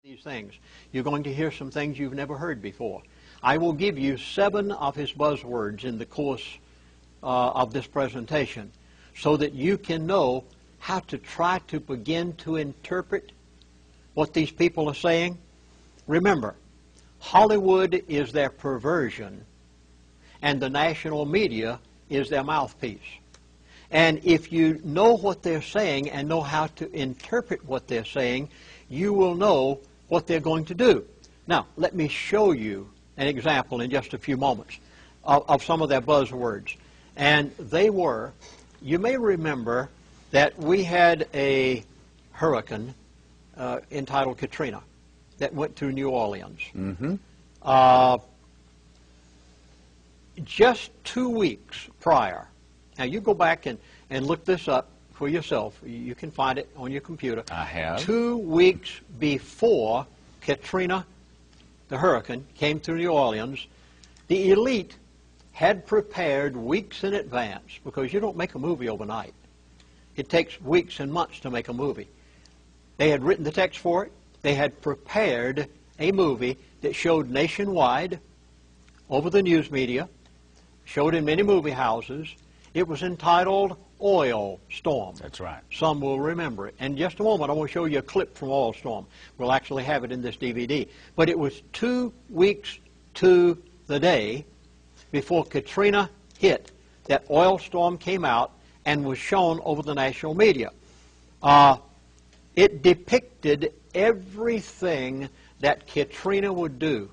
These things. You're going to hear some things you've never heard before. I will give you 7 of his buzzwords in the course of this presentation so that you can know how to try to begin to interpret what these people are saying. Remember, Hollywood is their perversion and the national media is their mouthpiece. And if you know what they're saying and know how to interpret what they're saying, you will know what they're going to do. Now, let me show you an example in just a few moments of some of their buzzwords. And they were, you may remember that we had a hurricane entitled Katrina that went through New Orleans. Just 2 weeks prior. Now, you go back and look this up for yourself. You can find it on your computer. I have. 2 weeks before Katrina, the hurricane, came through New Orleans, the elite had prepared weeks in advance, because you don't make a movie overnight. It takes weeks and months to make a movie. They had written the text for it. They had prepared a movie that showed nationwide, over the news media, showed in many movie houses. It was entitled Oil Storm. That's right. Some will remember it. In just a moment, I want to show you a clip from Oil Storm. We'll actually have it in this DVD. But it was 2 weeks to the day before Katrina hit that Oil Storm came out and was shown over the national media. It depicted everything that Katrina would do.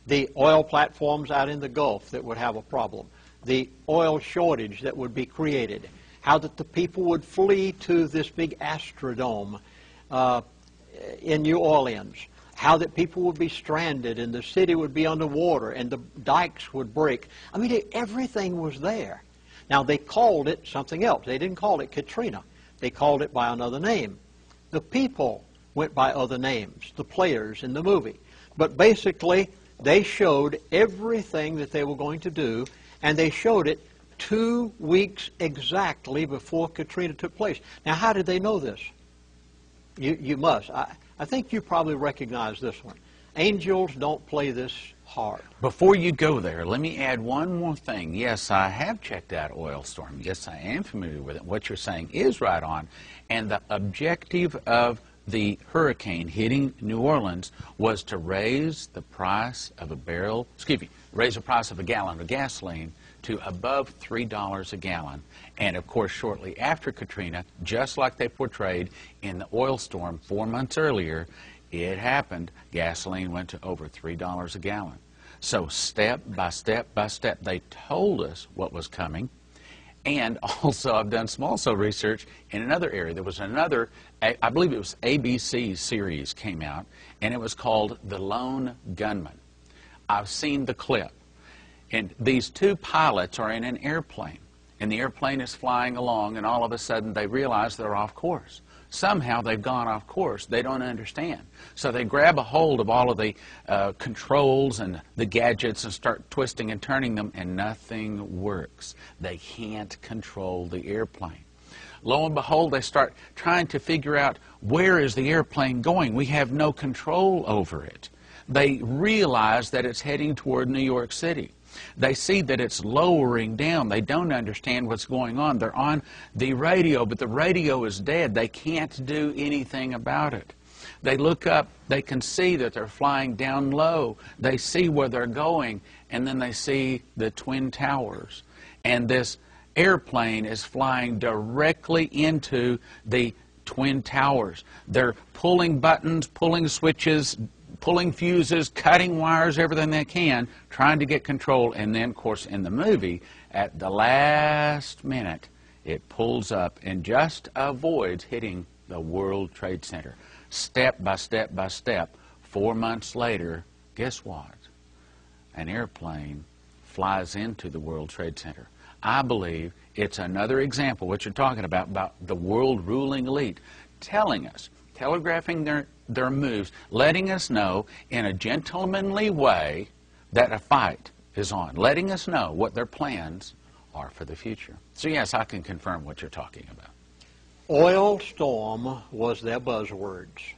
The oil platforms out in the Gulf that would have a problem. The oil shortage that would be created, how that the people would flee to this big Astrodome in New Orleans, how that people would be stranded and the city would be underwater and the dikes would break. I mean, everything was there. Now, they called it something else. They didn't call it Katrina. They called it by another name. The people went by other names, the players in the movie. But basically, they showed everything that they were going to do, and they showed it 2 weeks exactly before Katrina took place. Now, how did they know this? You must. I think you probably recognize this one. Angels don't play this hard. Before you go there, let me add one more thing. Yes, I have checked out Oil Storm. Yes, I am familiar with it. What you're saying is right on. And the objective of the hurricane hitting New Orleans was to raise the price of raise the price of a gallon of gasoline to above $3 a gallon. And of course, shortly after Katrina, just like they portrayed in the Oil Storm 4 months earlier, it happened. Gasoline went to over $3 a gallon. So step by step by step, they told us what was coming. And also, I've done some research in another area. There was another, I believe it was ABC series came out, and it was called The Lone Gunman. I've seen the clip. And these 2 pilots are in an airplane, and the airplane is flying along, and all of a sudden they realize they're off course. Somehow they've gone off course. They don't understand. So they grab a hold of all of the controls and the gadgets and start twisting and turning them, and nothing works. They can't control the airplane. Lo and behold, they start trying to figure out, where is the airplane going? We have no control over it. They realize that it's heading toward New York City. They see that it's lowering down. They don't understand what's going on. They're on the radio, but the radio is dead. They can't do anything about it. They look up. They can see that they're flying down low. They see where they're going, and then they see the Twin Towers. And this airplane is flying directly into the Twin Towers. They're pulling buttons, pulling switches, pulling fuses, cutting wires, everything they can, trying to get control. And then, of course, in the movie, at the last minute, it pulls up and just avoids hitting the World Trade Center. Step by step by step, 4 months later, guess what? An airplane flies into the World Trade Center. I believe it's another example, what you're talking about the world ruling elite, telling us, telegraphing their moves, letting us know in a gentlemanly way that a fight is on, letting us know what their plans are for the future. So yes, I can confirm what you're talking about. Oil Storm was their buzzwords.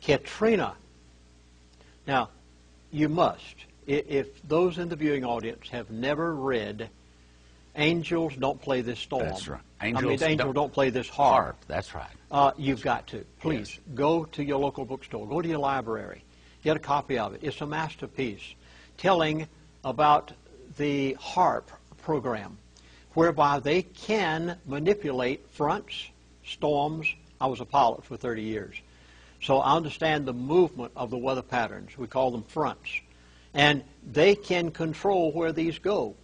Katrina. Now, you must, if those in the viewing audience have never read Angels Don't Play This Storm. That's right. Angels don't play this harp. That's right. You've got to. Please, Yes. go to your local bookstore. Go to your library. Get a copy of it. It's a masterpiece telling about the harp program, whereby they can manipulate fronts, storms. I was a pilot for 30 years. So I understand the movement of the weather patterns. We call them fronts. And they can control where these go.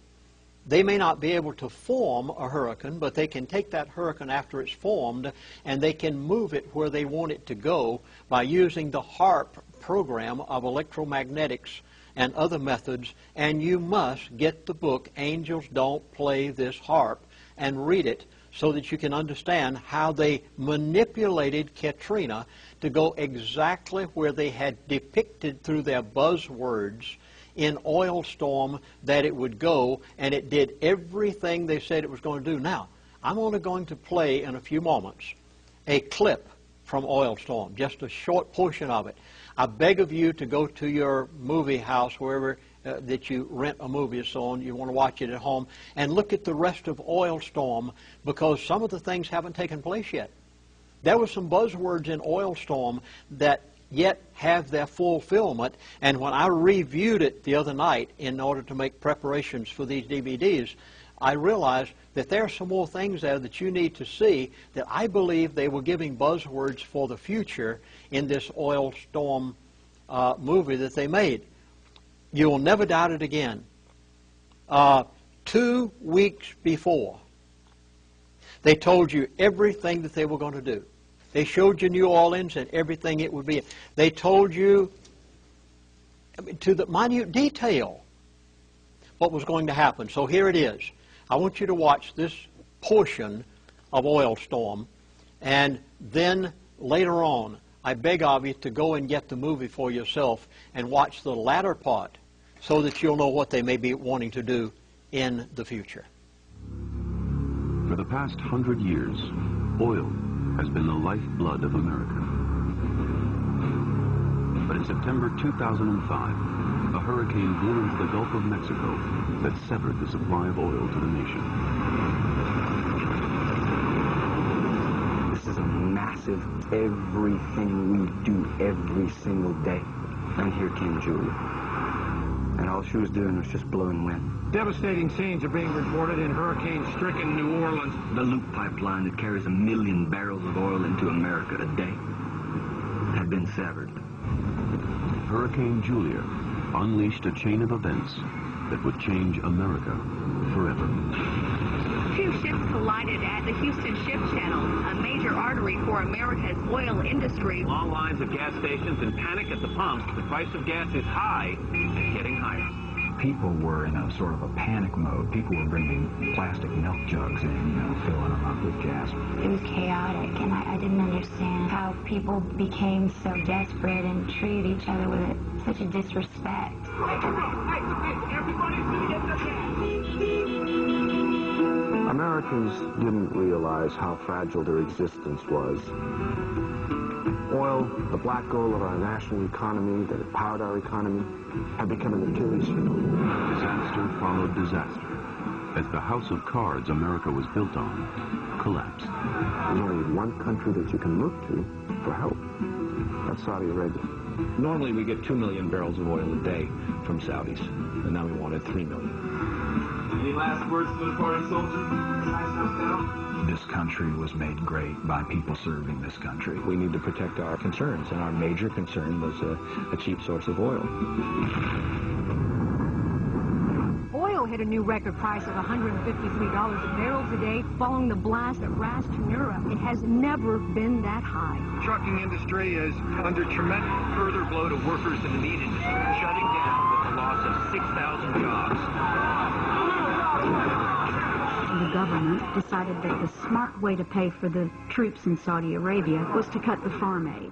They may not be able to form a hurricane, but they can take that hurricane after it's formed, and they can move it where they want it to go by using the HARP program of electromagnetics and other methods. And you must get the book, Angels Don't Play This Harp, and read it so that you can understand how they manipulated Katrina to go exactly where they had depicted through their buzzwords in Oil Storm that it would go, and it did everything they said it was going to do. Now, I'm only going to play in a few moments a clip from Oil Storm, just a short portion of it. I beg of you to go to your movie house, wherever that you rent a movie or so on, you want to watch it at home, and look at the rest of Oil Storm, because some of the things haven't taken place yet. There were some buzzwords in Oil Storm that yet have their fulfillment, and when I reviewed it the other night in order to make preparations for these DVDs, I realized that there are some more things there that you need to see that I believe they were giving buzzwords for the future in this Oil Storm movie that they made. You will never doubt it again. 2 weeks before, they told you everything that they were going to do. They showed you New Orleans and everything it would be. They told you, to the minute detail, what was going to happen. So here it is. I want you to watch this portion of Oil Storm, and then later on, I beg of you to go and get the movie for yourself and watch the latter part so that you'll know what they may be wanting to do in the future. For the past 100 years, oil has been the lifeblood of America. But in September 2005, a hurricane blew into the Gulf of Mexico that severed the supply of oil to the nation. This is a massive, everything we do every single day. And here came Julia. And all she was doing was just blowing wind. Devastating scenes are being reported in hurricane-stricken New Orleans. The loop pipeline that carries 1 million barrels of oil into America a day had been severed. Hurricane Julia unleashed a chain of events that would change America forever. 2 ships collided at the Houston Ship Channel, a major artery for America's oil industry. Long lines of gas stations and panic at the pumps. The price of gas is high and getting higher. People were in a sort of a panic mode. People were bringing plastic milk jugs in, filling them up with gas. It was chaotic, and I didn't understand how people became so desperate and treated each other with such a disrespect. Americans didn't realize how fragile their existence was. Oil, the black gold of our national economy that had powered our economy, had become an Achilles heel. Disaster followed disaster as the house of cards America was built on collapsed. There's only one country that you can look to for help. That's Saudi Arabia. Normally we get 2 million barrels of oil a day from Saudis, and now we wanted 3 million. Any last words for the party soldiers? This country was made great by people serving this country. We need to protect our concerns, and our major concern was a cheap source of oil. Oil hit a new record price of $153 a barrel today following the blast at Ras Tanura. It has never been that high. The trucking industry is under tremendous further blow to workers in the meat industry, shutting down with the loss of 6,000 jobs. The government decided that the smart way to pay for the troops in Saudi Arabia was to cut the farm aid.